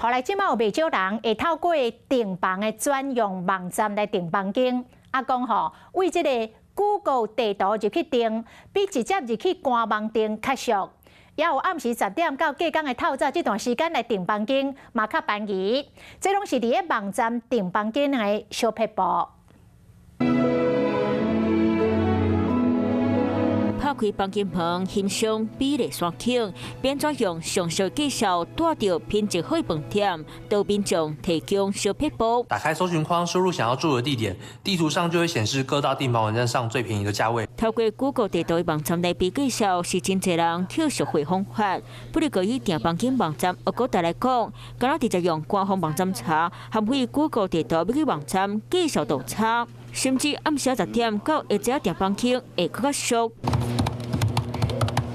后来即卖有袂少人会透过订房的专用网站来订房间，讲吼为即个 Google 地图入去订，比直接入去官网订较俗。也有暗时10点到过工的透早这段时间来订房间，嘛较便宜。这拢是伫咧网站订房间的小撇步。打开房间门，欣赏美丽山景，变怎用详细介绍带到品质好的饭店，都民众提供小撇步。打开搜寻框，输入想要住的地点，地图上就会显示各大订房网站上最便宜的价位。透过 Google 地图的网站来比介绍，是真侪人跳熟会方法。不如过于订房间网站，而古代来讲，敢若直接用官方网站查，含非 Google 地图要去网站介绍都差，甚至暗时10点到下昼订房间会更较俗。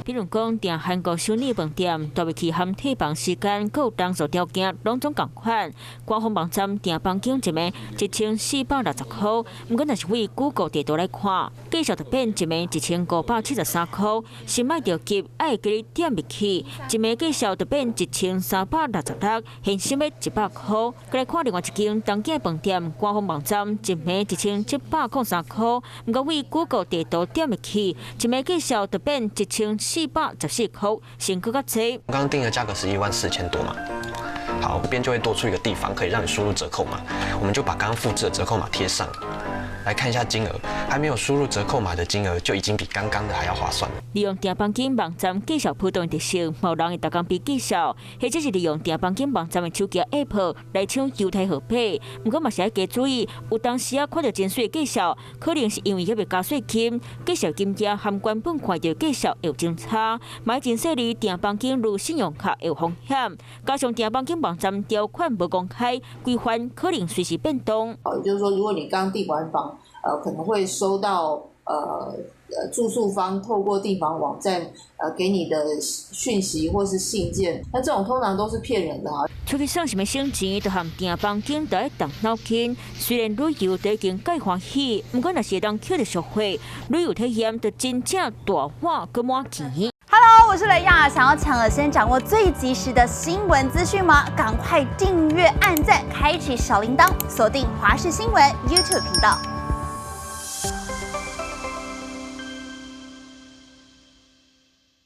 比如讲订韩国首尔饭店，大约期含退房时间、有当座条件，拢总共款。官方网站订房间一暝1460块，不过若是为 Google 地图来看，介绍就变一暝1573块。先买着急，爱记你点入去，一暝介绍就变1366，现金要100块。再来看另外一间东京饭店，官方网站一暝1703块，不过为 Google 地图点入去，一暝介绍就变1414块，先更较济。刚刚定的价格是14000多嘛，好，这边就会多出一个地方可以让你输入折扣码，我们就把刚刚复制的折扣码贴上，来看一下金额，还没有输入折扣码的金额就已经比刚刚的还要划算。利用订房间网站介绍普通特色，某人会逐工比介绍，或者是利用订房间网站的手机 App 来抢优待号码。不过嘛是要加注意，有当时看到真水的介绍，可能是因为还未加税金，介绍金额含原本看到介绍有真差。买真细哩订房间如信用卡有风险，加上订房间网站条款无公开，规范可能随时变动。也就是说，如果你刚订完房，可能会收到住宿方透过订房网站给你的讯息或是信件，那这种通常都是骗人的哈。出去省什么省钱，就含订房间都要动脑筋。虽然旅游都已经介欢喜，不过若是当捡到实惠，旅游体验就真正大碗搁满钱。Hello， 我是雷亚，想要抢了先掌握最及时的新闻资讯吗？赶快订阅、按赞、开启小铃铛，锁定华视新闻 YouTube 频道。